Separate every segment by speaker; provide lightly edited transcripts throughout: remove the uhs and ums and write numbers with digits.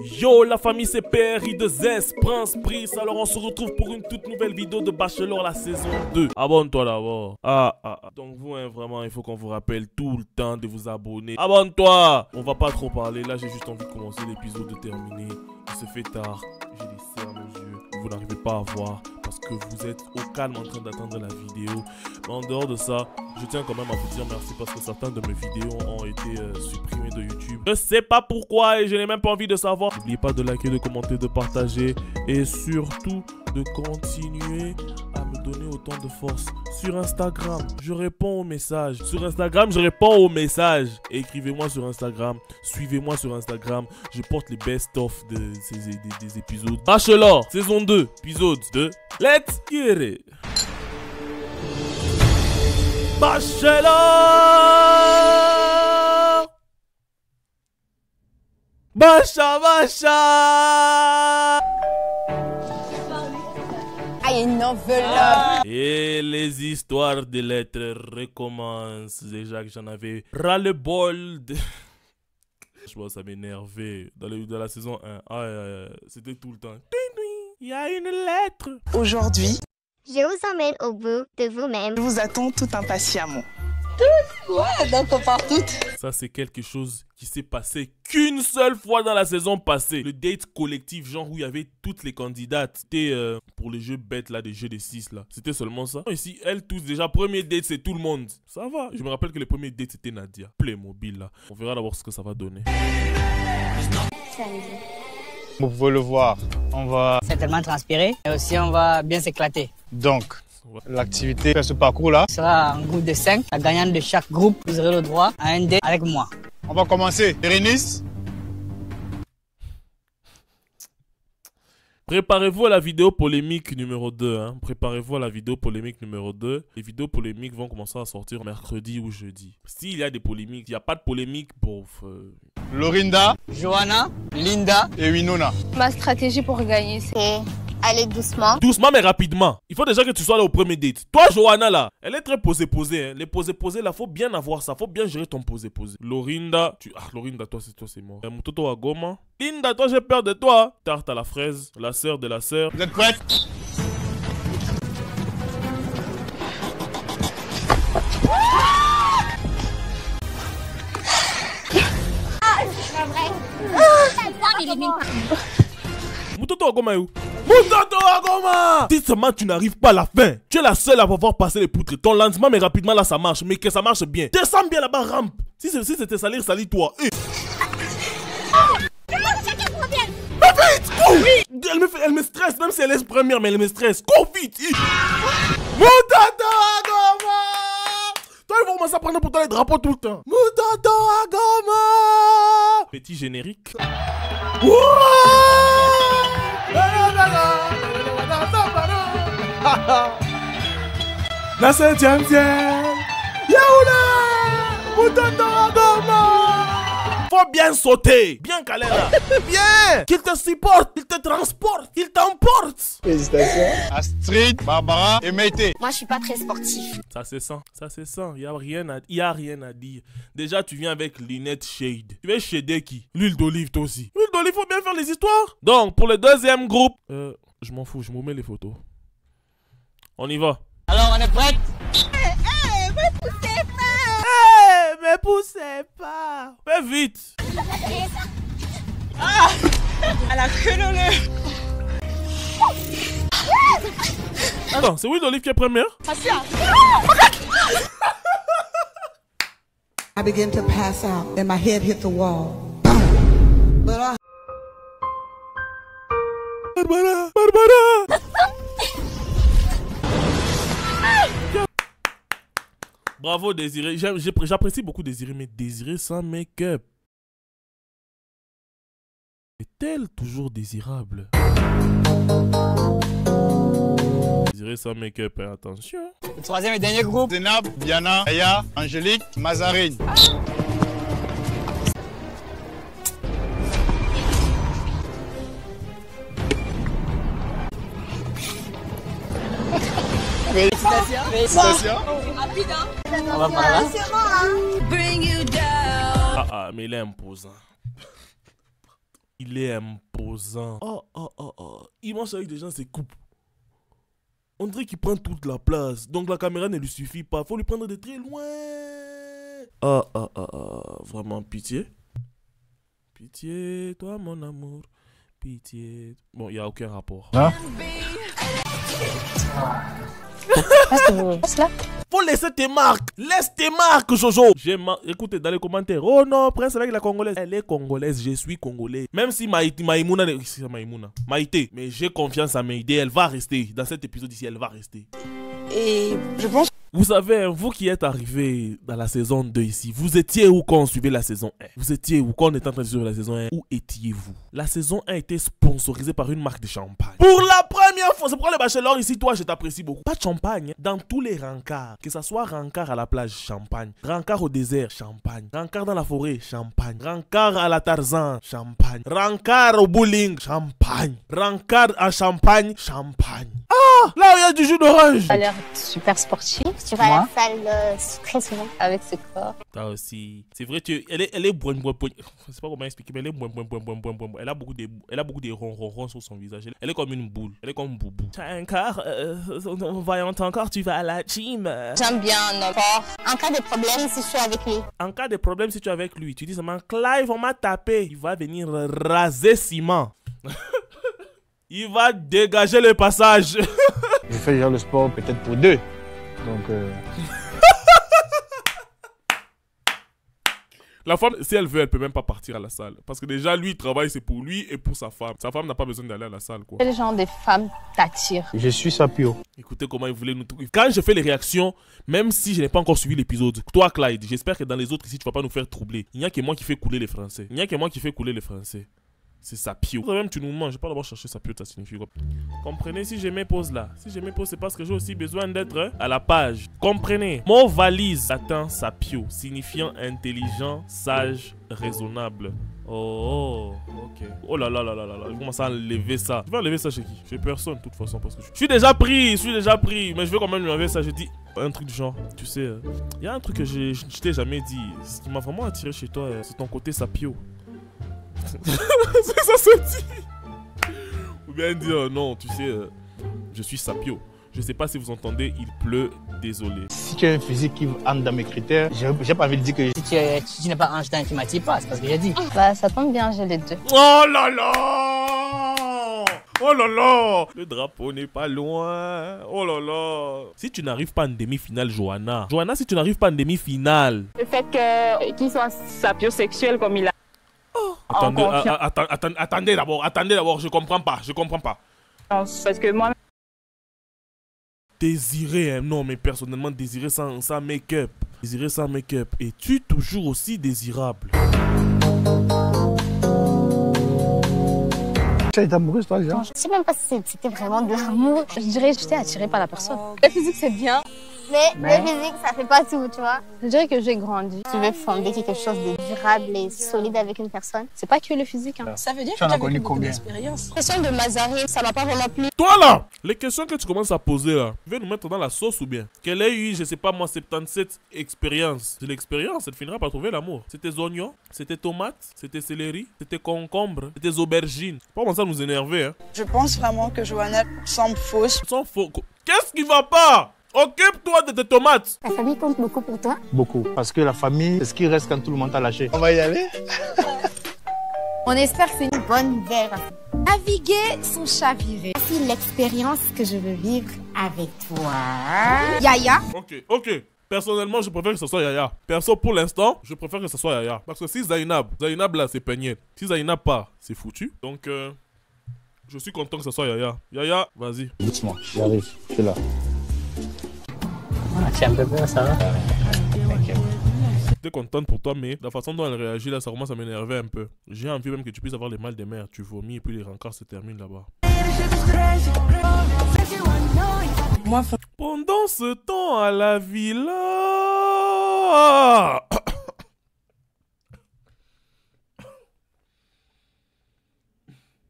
Speaker 1: Yo la famille, c'est PRI2S, Prince Pris. Alors on se retrouve pour une toute nouvelle vidéo de Bachelor la saison 2. Abonne-toi d'abord. Donc vous, vraiment, il faut qu'on vous rappelle tout le temps de vous abonner. Abonne-toi. On va pas trop parler, là j'ai juste envie de commencer l'épisode, de terminer. Il se fait tard, j'ai des cernes aux yeux. Vous n'arrivez pas à voir parce que vous êtes au calme en train d'attendre la vidéo. Mais en dehors de ça, je tiens quand même à vous dire merci parce que certaines de mes vidéos ont été supprimées de YouTube. Je sais pas pourquoi et je n'ai même pas envie de savoir. N'oubliez pas de liker, de commenter, de partager et surtout de continuer à me donner autant de force. Sur Instagram, je réponds aux messages. Sur Instagram, je réponds aux messages. Écrivez-moi sur Instagram, suivez-moi sur Instagram. Je porte les best-of des épisodes. Bachelor, saison 2, épisode 2. Let's get it. Bachelor! Bacha!
Speaker 2: I une enveloppe.
Speaker 1: Et les histoires de lettres recommencent. Déjà que j'en avais ras-le-bol de... Je vois, ça m'énervait. Dans la saison 1, c'était tout le temps. Il y a une lettre.
Speaker 3: Aujourd'hui,
Speaker 4: je vous emmène au bout de vous-même.
Speaker 3: je vous attends tout impatiemment.
Speaker 2: Ouais, donc on part toutes.
Speaker 1: Ça, c'est quelque chose qui s'est passé qu'une seule fois dans la saison passée. Le date collectif, genre où il y avait toutes les candidates. C'était pour les jeux bêtes là, des jeux des 6 là. C'était seulement ça. Ici, elles tous, déjà, premier date, c'est tout le monde. Ça va. Je me rappelle que le premier date, c'était Nadia. Playmobil là. On verra d'abord ce que ça va donner.
Speaker 5: Vous pouvez le voir, on va
Speaker 6: C'est tellement transpiré et aussi on va bien s'éclater.
Speaker 5: donc l'activité faire ce parcours là.
Speaker 6: Ce sera un groupe de 5. La gagnante de chaque groupe, vous aurez le droit à un date avec moi.
Speaker 5: On va commencer. Bérénice,
Speaker 1: Préparez-vous à la vidéo polémique numéro 2. Hein. Préparez-vous à la vidéo polémique numéro 2. Les vidéos polémiques vont commencer à sortir mercredi ou jeudi. S'il y a des polémiques, il n'y a pas de polémique, bof.
Speaker 5: Lorinda
Speaker 6: Johanna, Linda,
Speaker 5: et Winona.
Speaker 2: Ma stratégie pour gagner, c'est aller doucement.
Speaker 1: Doucement mais rapidement. Il faut déjà que tu sois là au premier date. Toi, Johanna, là, elle est très posée. Hein. Les posées, là, faut bien avoir ça. Faut bien gérer ton posé. Lorinda, Lorinda, toi, c'est mort. Mutoto Agoma. Linda, toi, j'ai peur de toi. Tarte à la fraise, la sœur de la sœur.
Speaker 5: Vous êtes prêtes?
Speaker 1: Mutoto Agoma est où? Mutoto Agoma! Si seulement tu n'arrives pas à la fin, tu es la seule à pouvoir passer les poutres. Ton lancement, mais rapidement là, ça marche. Mais que ça marche bien. Descends bien là-bas, rampe. Si c'était salir, salis-toi. Mais vite, cours! Elle me stresse, même si elle est première, mais elle me stresse. Cours vite! Mutoto Agoma! Toi, ils vont commencer à prendre pour toi les drapeaux tout le temps. Mutoto Agoma! Petit générique. La 7e ciel, Yaoula, Mutoto Agoma. Faut bien sauter, bien calé là. Bien, qu'il te supporte, qu'il te transporte, qu'il t'emporte.
Speaker 5: Astrid, Barbara et Maïté.
Speaker 4: Moi, je suis pas très sportif.
Speaker 1: Ça c'est ça, il y a rien à dire. Déjà tu viens avec lunettes shade. Tu vas shader qui? L'huile d'olive toi aussi. L'huile d'olive, faut bien faire les histoires. Donc pour le deuxième groupe, je m'en fous, je me mets les photos. On y va.
Speaker 6: Alors on est prête?
Speaker 1: Mais poussez pas. Fais vite.
Speaker 3: À la queue.
Speaker 1: Attends, c'est l'huile d'olive qui est première?
Speaker 7: I began to pass out and my head hit the wall. But I
Speaker 1: Barbara. Bravo Désiré, j'apprécie beaucoup Désiré, mais Désiré sans make-up. Est-elle toujours désirable? Désiré sans make-up, hein, attention.
Speaker 6: Le troisième et dernier groupe.
Speaker 5: Zénab, Diana, Aya, Angélique, Mazarine.
Speaker 6: Félicitations. On va par là.
Speaker 1: Mais il est imposant. Il est imposant. Oh, oh, oh, oh. Il mange avec des gens, c'est coupe. On dirait qu'il prend toute la place. Donc la caméra ne lui suffit pas. Faut lui prendre de très loin. Oh, oh, oh, oh. Vraiment, pitié. Pitié, toi, mon amour. Pitié. Bon, il n'y a aucun rapport.
Speaker 5: Hein?
Speaker 1: Faut laisser tes marques. Laisse tes marques, Jojo. Écoutez dans les commentaires. Oh non, Prince avec la Congolaise. Elle est congolaise, je suis congolais. Même si Maïmouna. Maïté. Mais j'ai confiance à Maïdé. Elle va rester. Dans cet épisode ici, elle va rester.
Speaker 3: Et je pense...
Speaker 1: Vous savez, vous qui êtes arrivés dans la saison 2 ici, vous étiez où quand on suivait la saison 1? Vous étiez où quand on était en train de suivre la saison 1? Où étiez-vous? La saison 1 était sponsorisée par une marque de champagne. Pour la première fois, c'est pourquoi le bachelor ici, toi, je t'apprécie beaucoup. Pas de champagne, hein. Dans tous les rencarts. Que ça soit rencard à la plage, champagne. Rencard au désert, champagne. Rencard dans la forêt, champagne. Rencard à la Tarzan, champagne. Rencard au bowling, champagne. Rencard à champagne, champagne. Ah! Là où il y a du jus d'orange.
Speaker 2: Ça a l'air super sportif.
Speaker 4: Tu vas à la salle très souvent.
Speaker 2: Avec ce corps.
Speaker 1: Toi aussi. C'est vrai, elle est bonne. Je sais pas comment expliquer, mais elle est bonne. Elle a beaucoup de ronds sur son visage. Elle est comme une boule. Elle est comme Boubou. Voyons encore, tu vas à la gym.
Speaker 2: J'aime bien un homme fort.
Speaker 4: En cas de problème, si je suis avec lui.
Speaker 1: En cas de problème, si tu es avec lui, tu dis seulement Clive, on m'a tapé. Il va venir raser ciment. Il va dégager le passage.
Speaker 5: Je fais genre le sport peut-être pour deux. Donc...
Speaker 1: La femme, si elle veut, elle peut même pas partir à la salle. Parce que déjà, lui, il travaille, c'est pour lui et pour sa femme. Sa femme n'a pas besoin d'aller à la salle, quoi.
Speaker 2: Quel genre de femme t'attire?
Speaker 5: Je suis Sapio.
Speaker 1: Écoutez comment il voulait nous trouver. Quand je fais les réactions, même si je n'ai pas encore suivi l'épisode, toi, Clyde, j'espère que dans les autres ici, tu vas pas nous faire troubler. Il n'y a que moi qui fais couler les Français. C'est Sapio. Même tu nous manges, je vais pas d'abord chercher Sapio, ça signifie quoi. Comprenez, si je mets pause là. Si je mets pause, c'est parce que j'ai aussi besoin d'être à la page. Comprenez, mon valise atteint Sapio, signifiant intelligent, sage, raisonnable. Oh, ok. Oh là là là là là là, je commence à enlever ça. Je vais enlever ça chez qui? Chez personne, de toute façon, parce que je suis déjà pris, mais je vais quand même lui enlever ça. Je dis un truc du genre, tu sais, il y a un truc que je t'ai jamais dit. Ce qui m'a vraiment attiré chez toi, c'est ton côté Sapio. C'est ça se dit. Ou bien dire non, tu sais, je suis Sapio. Je sais pas si vous entendez, il pleut, désolé.
Speaker 5: Si tu as un physique qui entre dans mes critères, j'ai pas envie de dire que...
Speaker 6: Si tu n'es pas Einstein, tu m'attires pas, c'est parce que j'ai dit.
Speaker 2: Bah, ça tombe bien, j'ai les deux.
Speaker 1: Oh là là! Oh là là! Le drapeau n'est pas loin. Oh là là! Si tu n'arrives pas en demi-finale, Johanna, si tu n'arrives pas en demi-finale...
Speaker 3: Le fait qu'il soit sapiosexuel comme il a...
Speaker 1: Attendez d'abord, je comprends pas.
Speaker 3: Parce que moi...
Speaker 1: Désiré, hein, non, mais personnellement, désiré sans make-up. Désiré sans make-up. Es-tu toujours aussi désirable?
Speaker 5: Tu es amoureuse, toi, déjà?
Speaker 4: Je sais même pas si c'était vraiment de l'amour.
Speaker 2: Je dirais que j'étais attirée par la personne. Le physique, c'est bien.
Speaker 4: Mais le physique, ça fait pas tout, tu vois.
Speaker 2: Je dirais que j'ai grandi.
Speaker 4: Tu veux fonder quelque chose de durable et solide avec une personne.
Speaker 2: C'est pas que le physique, hein.
Speaker 6: Ça veut dire
Speaker 5: Tu en
Speaker 6: que
Speaker 5: as
Speaker 6: tu
Speaker 5: connu
Speaker 6: as beaucoup
Speaker 5: combien?
Speaker 6: d'expérience.
Speaker 4: La question de Mazarine, ça m'a pas vraiment plu.
Speaker 1: Toi là! Les questions que tu commences à poser là, tu veux nous mettre dans la sauce ou bien? Qu'elle ait eu, je sais pas moi, 77 expériences. C'est l'expérience, elle finira par trouver l'amour. C'était oignons, c'était tomates, c'était céleri, c'était concombre, c'était aubergines. Pas commencer à nous énerver, hein.
Speaker 3: Je pense vraiment que Johanna semble fausse.
Speaker 1: Sans faux. Qu'est-ce qui va pas? Occupe-toi de tes tomates.
Speaker 4: La famille compte beaucoup pour toi.
Speaker 5: Beaucoup. Parce que la famille, c'est ce qui reste quand tout le monde t'a lâché. On va y aller?
Speaker 2: On espère que c'est
Speaker 4: Une bonne nouvelle.
Speaker 8: Naviguer sans chavirer.
Speaker 4: Voici l'expérience que je veux vivre avec toi.
Speaker 8: Yaya.
Speaker 1: Ok. Personnellement, je préfère que ce soit Yaya. Perso, pour l'instant, je préfère que ce soit Yaya. Parce que si Zainab là, c'est peigné. Si Zainab pas, c'est foutu. Donc, je suis content que ce soit Yaya. Yaya, vas-y.
Speaker 5: Doucement, j'arrive, je suis là.
Speaker 6: Ah, tu es un peu peur, ça va?
Speaker 1: J'étais contente pour toi, mais la façon dont elle réagit là, ça commence à m'énerver un peu. J'ai envie même que tu puisses avoir les mal de mer. Tu vomis et puis les rencarts se terminent là-bas.
Speaker 3: Moi,
Speaker 1: Pendant ce temps à la villa...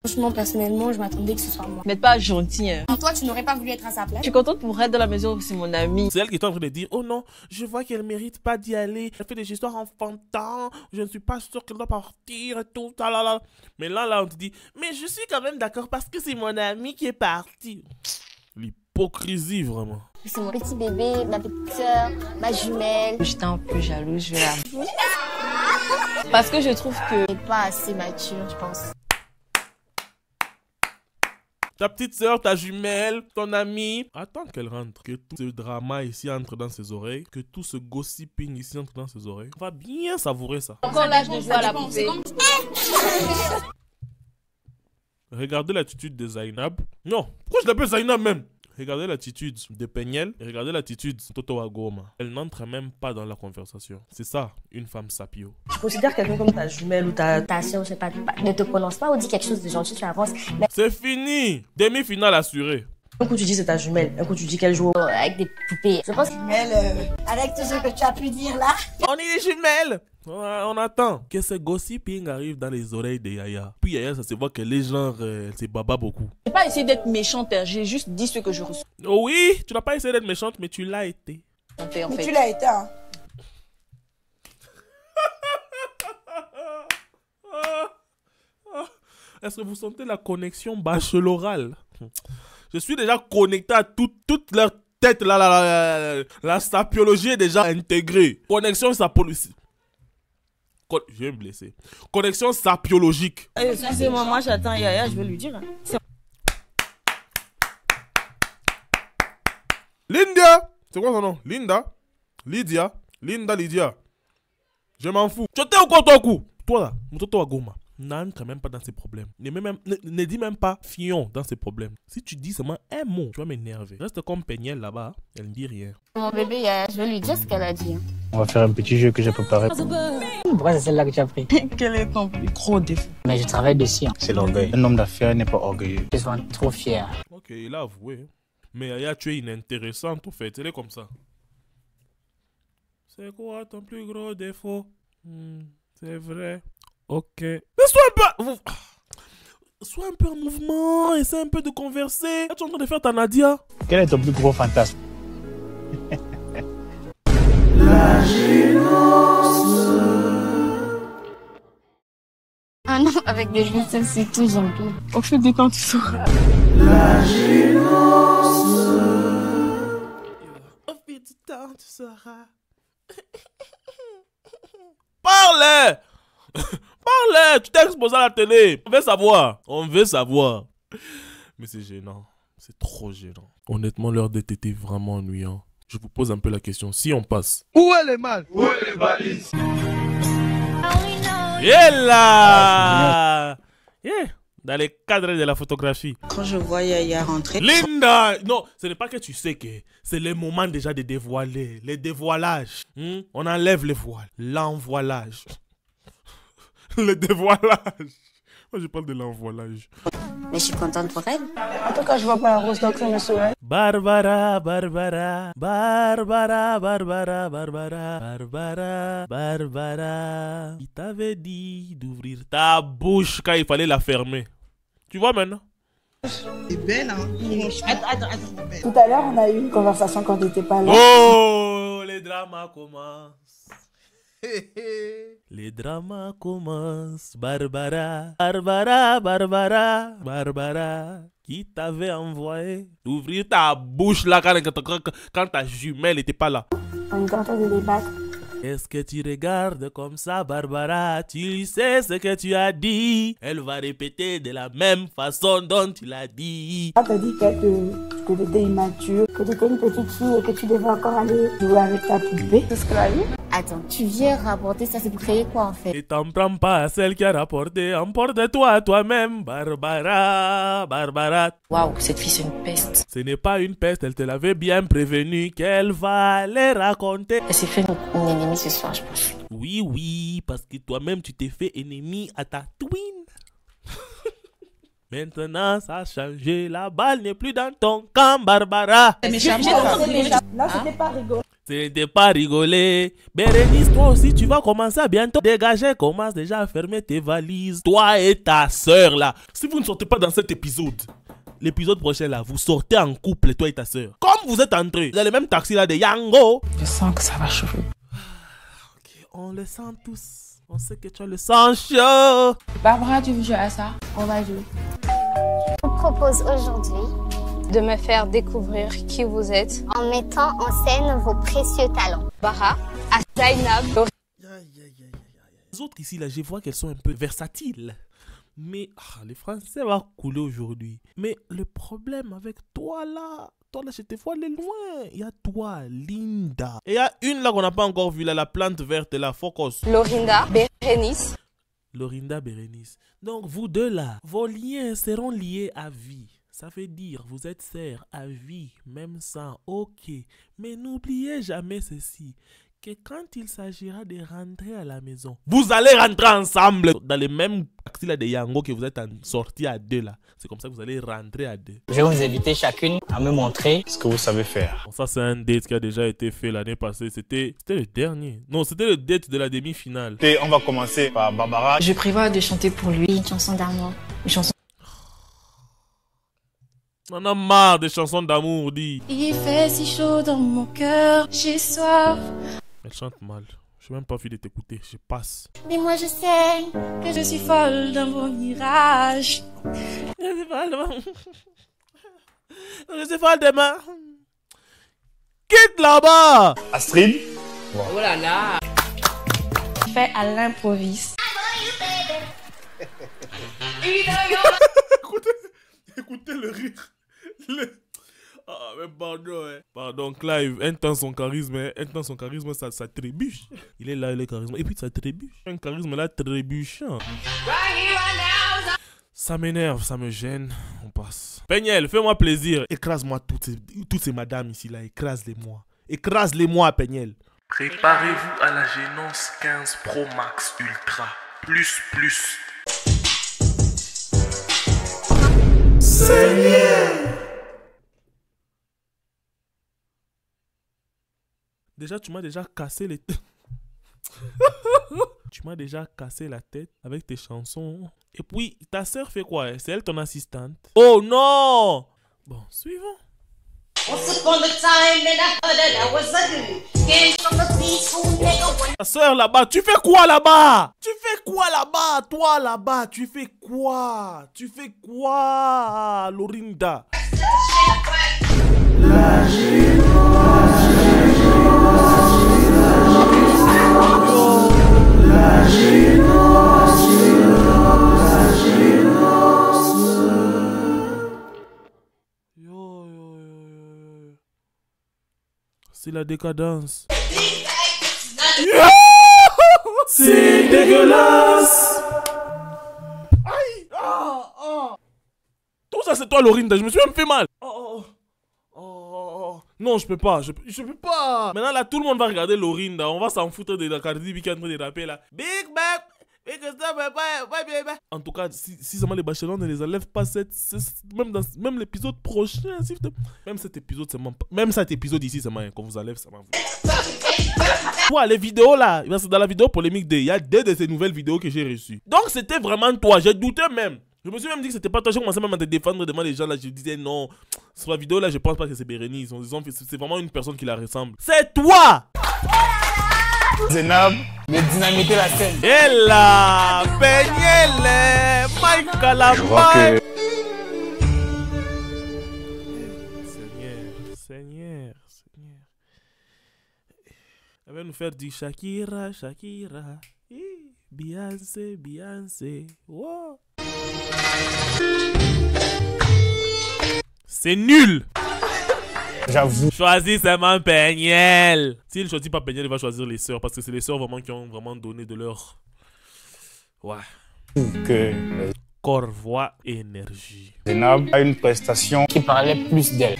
Speaker 4: Franchement, personnellement, je m'attendais que ce soit moi.
Speaker 6: Mais pas gentil, hein.
Speaker 8: Donc toi, tu n'aurais pas voulu être à sa place?
Speaker 9: Je suis contente pour elle dans la mesure où c'est mon amie.
Speaker 1: C'est elle qui est en train de dire, oh non, je vois qu'elle mérite pas d'y aller. Elle fait des histoires enfantantes. Je ne suis pas sûre qu'elle doit partir et tout. Talala. Mais là, on te dit, mais je suis quand même d'accord parce que c'est mon ami qui est parti. L'hypocrisie, vraiment.
Speaker 4: C'est mon petit bébé, ma petite soeur, ma jumelle.
Speaker 9: J'étais un peu jalouse, je vais la... Parce que je trouve que...
Speaker 4: Elle n'est pas assez mature, je pense.
Speaker 1: Ta petite soeur, ta jumelle, ton ami. Attends qu'elle rentre. Que tout ce drama ici entre dans ses oreilles. Que tout ce gossiping ici entre dans ses oreilles. On va bien savourer ça.
Speaker 9: Encore l'âge de jouer à la poupée.
Speaker 1: Regardez l'attitude de Zainab. Non, pourquoi je l'appelle Zainab même? Regardez l'attitude de Peniel et regardez l'attitude de Toto Agoma. Elle n'entre même pas dans la conversation. C'est ça, une femme sapio.
Speaker 10: Je considère quelqu'un comme ta jumelle ou ta
Speaker 4: soeur, je sais pas, ne te prononce pas ou dis quelque chose de gentil, tu avances. Mais...
Speaker 1: C'est fini. Demi-finale assurée.
Speaker 10: Un coup tu dis c'est ta jumelle, un coup tu dis qu'elle joue
Speaker 4: avec des poupées. Je pense
Speaker 8: Avec tout ce que tu as pu dire là.
Speaker 1: On est des jumelles. On attend que ce gossiping arrive dans les oreilles de Yaya. Puis Yaya, ça se voit que les gens, c'est baba beaucoup.
Speaker 9: J'ai pas essayé d'être méchante, hein. J'ai juste dit ce que je reçois.
Speaker 1: Oh oui, tu n'as pas essayé d'être méchante, mais tu l'as été.
Speaker 8: En fait. Mais tu l'as été, hein.
Speaker 1: Est-ce que vous sentez la connexion bachelorale? Je suis déjà connecté à toute leur tête. La sapiologie est déjà intégrée. Connexion sapiologique. Je vais me blesser. Connexion sapiologique.
Speaker 9: Excusez-moi, moi j'attends Yaya, je vais lui dire. Hein.
Speaker 1: Linda. C'est quoi son nom? Linda. Lydia. Lydia. Je m'en fous. Tu t'es au quoi ton coup? Toi là, mon toto Agoma. N'entre même pas dans ses problèmes. Ne dis même pas fion dans ses problèmes. Si tu dis seulement un mot, tu vas m'énerver. Reste comme Peniel là-bas, elle ne dit rien.
Speaker 4: Mon bébé, je vais lui dire ce qu'elle a dit.
Speaker 5: On va faire un petit jeu que j'ai préparé.
Speaker 6: Pourquoi c'est celle-là que tu as pris?
Speaker 9: Quel est ton plus gros défaut?
Speaker 6: Mais je travaille dessus. Hein.
Speaker 5: C'est l'orgueil. Un homme d'affaires n'est pas orgueilleux.
Speaker 6: Je suis trop fier.
Speaker 1: Ok, il a avoué. Mais Yaya, tu es inintéressante au fait. Elle est comme ça. C'est quoi ton plus gros défaut? C'est vrai. Ok. Mais sois un peu en mouvement, essaie un peu de converser. Là, tu es en train de faire ta Nadia.
Speaker 5: Quel est ton plus gros fantasme?
Speaker 7: La gênance.
Speaker 4: Un homme avec des ficelles, c'est tout gentil.
Speaker 9: Au fait de quand tu sauras.
Speaker 7: La gênance.
Speaker 1: Au fait du temps, tu sauras. Parle! Parle! Tu t'es exposé à la télé. On veut savoir. Mais c'est gênant. C'est trop gênant. Honnêtement, leur date était vraiment ennuyant. Je vous pose un peu la question. Si on passe.
Speaker 5: Où est les mâles? Où est les balises?
Speaker 1: Et là! Yeah. Dans les cadres de la photographie.
Speaker 9: Quand je vois Yaya rentrer...
Speaker 1: Linda! Non, ce n'est pas que tu sais que c'est le moment déjà de dévoiler. Les dévoilages. On enlève les voiles. L'envoilage. Le dévoilage. Moi, je parle de l'envoilage.
Speaker 4: Mais je suis contente pour elle.
Speaker 10: En tout cas, je vois pas la rose, donc ça me sourire.
Speaker 1: Barbara. Il t'avait dit d'ouvrir ta bouche quand il fallait la fermer. Tu vois maintenant?
Speaker 7: C'est belle, hein?
Speaker 10: Attends.
Speaker 8: Tout à l'heure, on a eu une conversation quand tu n'étais pas là.
Speaker 1: Oh, les dramas commencent. Les dramas commencent. Barbara. Qui t'avait envoyé d'ouvrir ta bouche là quand ta jumelle n'était pas là?
Speaker 4: On est en train de débattre.
Speaker 1: Est-ce que tu regardes comme ça, Barbara? Tu sais ce que tu as dit. Elle va répéter de la même façon dont tu l'as dit.
Speaker 8: Elle t'a dit que tu étais immature, que tu étais une petite fille et que tu devais encore aller jouer avec ta poupée. C'est ce qu'elle a dit.
Speaker 4: Attends, tu viens rapporter ça, c'est pour créer quoi en fait?
Speaker 1: Et t'en prends pas à celle qui a rapporté. Emporte-toi à toi-même, Barbara.
Speaker 9: Waouh, cette fille c'est une peste.
Speaker 1: Ce n'est pas une peste, elle te l'avait bien prévenu qu'elle va les raconter.
Speaker 9: Elle s'est fait une ennemie ce soir, je pense.
Speaker 1: Oui, parce que toi-même tu t'es fait ennemi à ta twin. Maintenant ça a changé, la balle n'est plus dans ton camp, Barbara.
Speaker 8: Là, c'était pas rigolo.
Speaker 1: Ce n'était pas rigolé. Bérénice, toi aussi, tu vas commencer à bientôt dégager. Commence déjà à fermer tes valises. Toi et ta soeur, là. Si vous ne sortez pas dans cet épisode, l'épisode prochain là, vous sortez en couple, toi et ta soeur. Comme vous êtes entrés dans le même taxi là de Yango.
Speaker 10: Je sens que ça va chauffer.
Speaker 1: Ok, on le sent tous. On sait que tu as le sang chaud.
Speaker 9: Barbara, tu veux jouer à ça?
Speaker 2: On va jouer. Je vous propose aujourd'hui de me faire découvrir qui vous êtes en mettant en scène vos précieux talents. Bara, Zainab.
Speaker 1: Les autres ici là, je vois qu'elles sont un peu versatiles. Mais les Français vont couler aujourd'hui. Mais le problème avec toi là, je te vois aller loin. Il y a toi, Linda. Et il y a une là qu'on n'a pas encore vue là, la plante verte là, Focus.
Speaker 2: Lorinda, Bérénice.
Speaker 1: Lorinda, Bérénice. Donc vous deux là, vos liens seront liés à vie. Ça veut dire, vous êtes sœurs à vie, même sans, ok. Mais n'oubliez jamais ceci, que quand il s'agira de rentrer à la maison, vous allez rentrer ensemble dans les mêmes taxis là de Yango que vous êtes sortis à deux là. C'est comme ça que vous allez rentrer à deux.
Speaker 6: Je vais vous inviter chacune à me montrer
Speaker 5: ce que vous savez faire.
Speaker 1: Bon, ça c'est un date qui a déjà été fait l'année passée. C'était le dernier. Non, c'était le date de la demi-finale.
Speaker 5: Et on va commencer par Barbara.
Speaker 10: Je prévois de chanter pour lui
Speaker 2: Une chanson d'amour.
Speaker 10: une chanson.
Speaker 1: On a marre des chansons d'amour, dit.
Speaker 9: Il fait si chaud dans mon cœur, j'ai soif.
Speaker 1: Elle chante mal. Je n'ai même pas envie de t'écouter. Je passe.
Speaker 2: Mais moi je sais
Speaker 9: Que je suis folle d'un beau mirage.
Speaker 1: Je suis folle demain. Je suis folle demain. Quitte là-bas.
Speaker 5: Astrid.
Speaker 9: Oh là là.
Speaker 10: Fait à l'improviste.
Speaker 1: Écoutez le rire. Ah, mais pardon, hein. Pardon, Clive, un temps son charisme, ça trébuche. Il est là, il est charisme. Et puis ça trébuche. Un charisme là trébuchant. Ça m'énerve, ça me gêne. On passe. Peignel, fais-moi plaisir. Écrase-moi toutes ces madames ici là. Écrase-les-moi. Écrase-les-moi, Peignel. Préparez-vous à la Gênance 15 Pro Max Ultra. Plus. Seigneur. Déjà, tu m'as déjà cassé les... Tu m'as déjà cassé la tête avec tes chansons. Et puis, ta sœur fait quoi? C'est elle ton assistante? Oh non! Bon, suivons. Ta sœur là-bas, tu fais quoi là-bas? Toi là-bas, tu fais quoi? Lorinda. C'est la décadence. C'est dégueulasse. Aïe. Tout ça c'est toi, Lorinda. Je me suis même fait mal. Non, je peux pas. Je peux pas. Maintenant là, tout le monde va regarder Lorinda. On va s'en foutre de la Cardi B qui est en train de rapper là. Big Bang. En tout cas, si seulement les bachelors ne les enlèvent pas même l'épisode prochain, même cet épisode ici, qu'on vous enlève, ça m'en fout. Toi, les vidéos là, dans la vidéo polémique il y a deux de ces nouvelles vidéos que j'ai reçues. Donc c'était vraiment toi, j'ai douté même. Je me suis même dit que c'était pas toi, j'ai commencé même à te défendre devant les gens là, je disais non, sur la vidéo là, je pense pas que c'est Bérénice, c'est vraiment une personne qui la ressemble. C'est toi!
Speaker 5: Zainab.
Speaker 6: de dynamiter la scène.
Speaker 1: Et là, Peignel, Mike Calamba. Je vois que... Seigneur. Elle va nous faire du Shakira. Beyoncé. Wow. C'est nul.
Speaker 5: J'avoue.
Speaker 1: Choisis seulement Peignel. S'il ne choisit pas Peignel, il va choisir les sœurs. Parce que c'est les sœurs vraiment qui ont vraiment donné de leur... Ouais.
Speaker 5: Que...
Speaker 1: corps, voix et énergie.
Speaker 5: Zainab a une prestation
Speaker 6: qui parlait plus d'elle.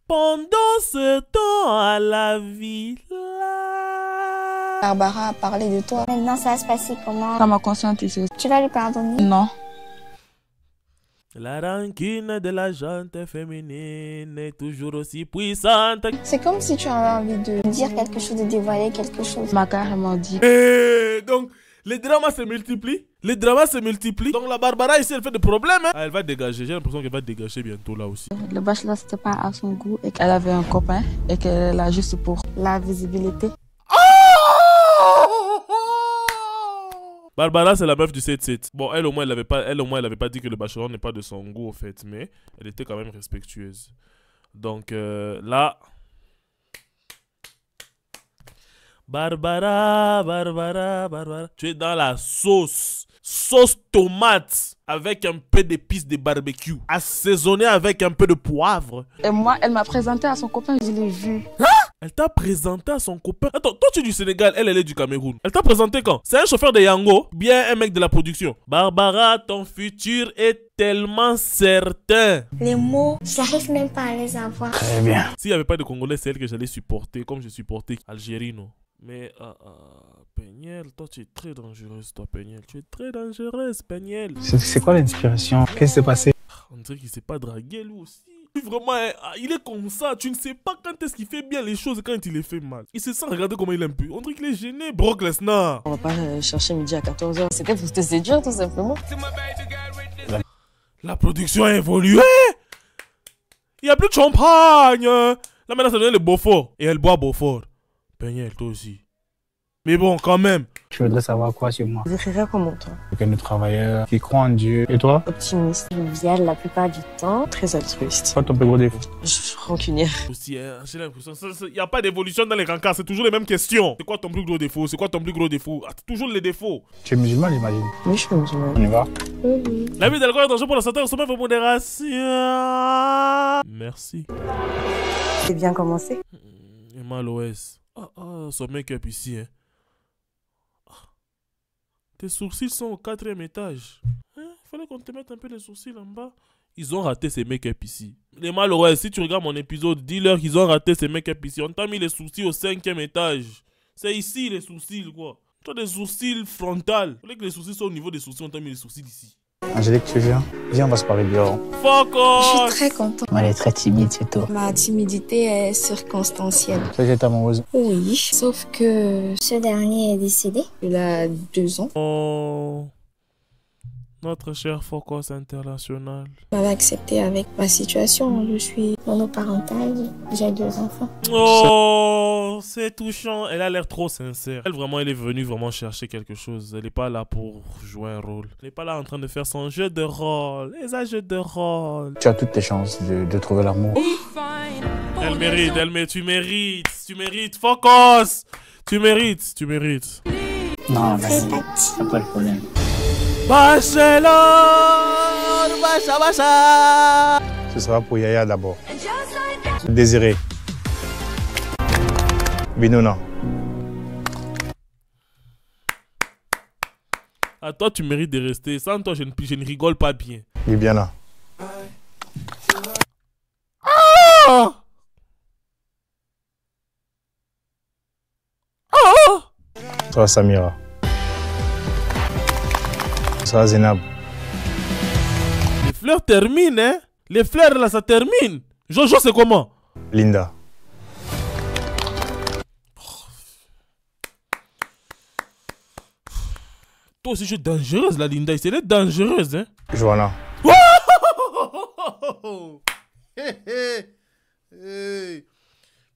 Speaker 1: Pendant ce temps à la villa...
Speaker 4: Barbara a parlé de toi. Maintenant, ça va se passer comment?
Speaker 10: Ça m'a conscientisé.
Speaker 4: Tu vas lui pardonner?
Speaker 10: Non.
Speaker 1: La rancune de la gente féminine est toujours aussi puissante.
Speaker 4: C'est comme si tu avais envie de dire quelque chose, de dévoiler quelque chose.
Speaker 10: Elle m'a carrément dit.
Speaker 1: Donc, Les dramas se multiplient. Les dramas se multiplient. Donc la Barbara ici, elle fait des problèmes. Hein? Ah, elle va dégager. J'ai l'impression qu'elle va dégager bientôt là aussi.
Speaker 10: Le bachelor, c'était pas à son goût et qu'elle avait un copain et qu'elle l'a juste pour la visibilité.
Speaker 1: Barbara, c'est la meuf du 7-7. Bon, elle au moins, elle avait pas dit que le bachelor n'est pas de son goût, au fait. Mais elle était quand même respectueuse. Donc là... Barbara. Tu es dans la sauce. Sauce tomate avec un peu d'épices de barbecue. Assaisonné avec un peu de poivre.
Speaker 10: Et moi, elle m'a présenté à son copain, je l'ai vu.
Speaker 1: Hein? Elle t'a présenté à son copain. Attends, toi tu es du Sénégal, elle est du Cameroun. Elle t'a présenté quand? C'est un chauffeur de Yango, bien un mec de la production. Barbara, ton futur est tellement certain.
Speaker 2: Les mots, j'arrive même pas à les avoir.
Speaker 5: Très bien.
Speaker 1: S'il n'y avait pas de Congolais, c'est elle que j'allais supporter, comme je supportais Algérie, non? Mais, Peniel, toi tu es très dangereuse, toi, Peniel. Tu es très dangereuse, Peniel.
Speaker 5: C'est quoi l'inspiration? Qu'est-ce qui s'est passé?
Speaker 1: On dirait qu'il s'est pas dragué, lui aussi. Vraiment, il est comme ça. Tu ne sais pas quand est-ce qu'il fait bien les choses et quand il les fait mal. Il se sent, regardez comment il est un peu. On dirait qu'il est gêné, Brock Lesnar.
Speaker 9: On va pas chercher midi à 14h. C'était pour te séduire, tout simplement.
Speaker 1: La production a évolué. Il n'y a plus de champagne. Là, maintenant, ça devient le Beaufort. Et elle boit Beaufort. Peniel, toi aussi. Mais bon, quand même.
Speaker 5: Je voudrais savoir quoi sur moi.
Speaker 9: J'écrirais comme toi.
Speaker 5: Quelqu'un de travailleur, qui croit en Dieu. Et toi?
Speaker 9: Optimiste, jovial la plupart du temps, très altruiste.
Speaker 5: Quoi ton plus gros défaut?
Speaker 9: Rancunière.
Speaker 1: Aussi, j'ai l'impression, il n'y a pas d'évolution dans les rencarts, c'est toujours les mêmes questions. C'est quoi ton plus gros défaut? C'est quoi ton plus gros défaut? Toujours les défauts.
Speaker 5: Tu es musulman, j'imagine?
Speaker 9: Oui, je suis musulman.
Speaker 5: On y va?
Speaker 1: L'abus d'alcool est dangereux pour la santé, consommez vos modérations. Merci.
Speaker 9: C'est bien commencé.
Speaker 1: Emma Loès. Son make-up ici, hein. Tes sourcils sont au 4e étage. Il fallait qu'on te mette un peu les sourcils en bas. Ils ont raté ces make-up ici. Les malheureux, si tu regardes mon épisode, dis-leur qu'ils ont raté ces make-up ici. On t'a mis les sourcils au 5e étage. C'est ici les sourcils, quoi. Tu as des sourcils frontales. Il fallait que les sourcils soient au niveau des sourcils. On t'a mis les sourcils ici.
Speaker 5: Angélique, tu viens? Viens, on va se parler dehors.
Speaker 1: Fuck off!
Speaker 8: Je suis très contente.
Speaker 5: Elle est très timide, c'est tout.
Speaker 8: Ma timidité est circonstancielle.
Speaker 5: Toi, j'étais amoureuse.
Speaker 8: Oui, sauf que
Speaker 2: Ce dernier est décédé.
Speaker 8: il a 2 ans.
Speaker 1: Oh, notre cher Focus International.
Speaker 8: Il m'avait accepté avec ma situation. Je suis
Speaker 2: Monoparentale, j'ai 2 enfants.
Speaker 1: Oh, c'est touchant. Elle a l'air trop sincère. Elle, vraiment, elle est venue vraiment chercher quelque chose. Elle n'est pas là pour jouer un rôle. Elle n'est pas là en train de faire son jeu de rôle. Et un jeu de rôle.
Speaker 5: Tu as toutes tes chances de trouver l'amour.
Speaker 1: Elle mérite, tu mérites. Focus! Tu mérites.
Speaker 5: Non, vas-y. C'est pas le problème.
Speaker 1: Bachelor! Bacha!
Speaker 5: Ce sera pour Yaya d'abord. Désiré. Binouna.
Speaker 1: À toi, tu mérites de rester. Sans toi, je ne rigole pas bien.
Speaker 5: Bibiana. Toi, Samira. Toi, Zénab.
Speaker 1: Les fleurs terminent, hein? Les fleurs, là, ça termine. Jojo, c'est comment?
Speaker 5: Linda.
Speaker 1: Toi aussi, je suis dangereuse, la Linda. Elle est dangereuse, hein?
Speaker 5: Joanna.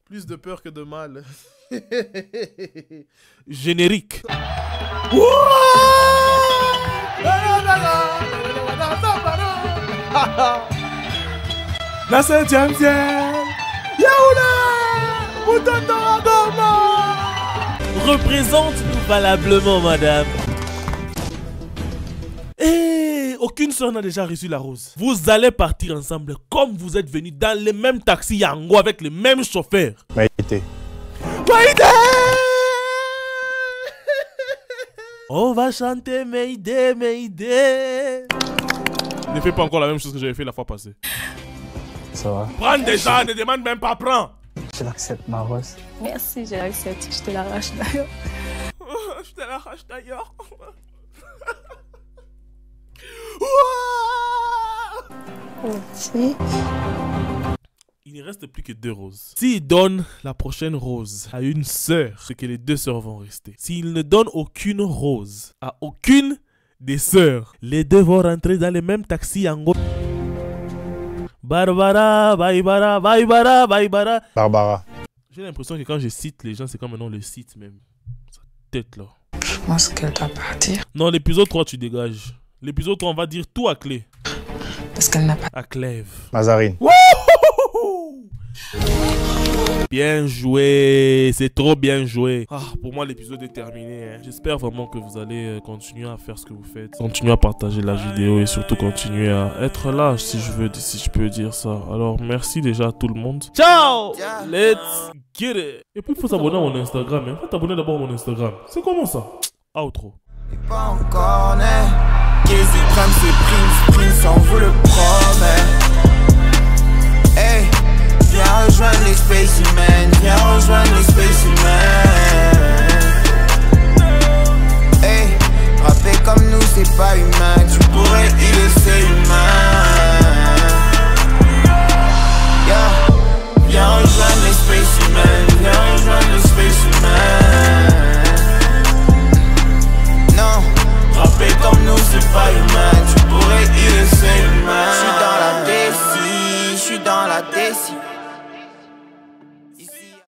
Speaker 1: Plus de peur que de mal. Générique. La 7e ciel. Yaoula. Représente-nous valablement, madame. Et aucune soeur n'a déjà reçu la rose. Vous allez partir ensemble comme vous êtes venus dans les mêmes taxis Yango avec les mêmes chauffeurs.
Speaker 5: Maïté.
Speaker 1: Maïdé. On va chanter Maïdé, Maïdé. Ne fais pas encore la même chose que j'avais fait la fois passée.
Speaker 5: Ça va?
Speaker 1: Prends déjà, ne demande même pas, prends.
Speaker 5: Je l'accepte, ma rose.
Speaker 10: Merci, je l'accepte. Je te l'arrache d'ailleurs.
Speaker 1: Je te l'arrache d'ailleurs. ne reste plus que 2 roses. S'il donne la prochaine rose à une sœur, c'est que les 2 sœurs vont rester. S'il ne donne aucune rose à aucune des sœurs, les 2 vont rentrer dans le même taxi en gros. Barbara, Baibara, Baibara, Baibara.
Speaker 5: Barbara.
Speaker 1: J'ai l'impression que quand je cite les gens, c'est comme maintenant le cite même. Sa tête là.
Speaker 11: Je pense qu'elle doit partir.
Speaker 1: Non, l'épisode 3, tu dégages. L'épisode 3, on va dire tout à clé.
Speaker 11: Parce qu'elle n'a pas...
Speaker 1: À Clèves.
Speaker 5: Mazarine.
Speaker 1: Bien joué, c'est trop bien joué. Ah, pour moi l'épisode est terminé. Hein. J'espère vraiment que vous allez continuer à faire ce que vous faites, continuer à partager la vidéo et surtout continuer à être là si je peux dire ça. Alors merci déjà à tout le monde. Ciao, let's get it. Et puis il faut s'abonner à mon Instagram. Il faut t'abonner d'abord à mon Instagram. C'est comment ça? Outro.
Speaker 12: Pas encore né. Qu'ils prennent ses Prince, on vous le promet. Hey. Viens rejoindre les spécimens, viens rejoindre les spécimens. Hey, rapper comme nous c'est pas humain, tu pourrais y laisser humain. Yeah, viens rejoindre les spécimens, viens rejoindre les spécimens. Non, rapper comme nous c'est pas humain, tu pourrais y laisser humain. J'suis dans la déci, j'suis dans la déci.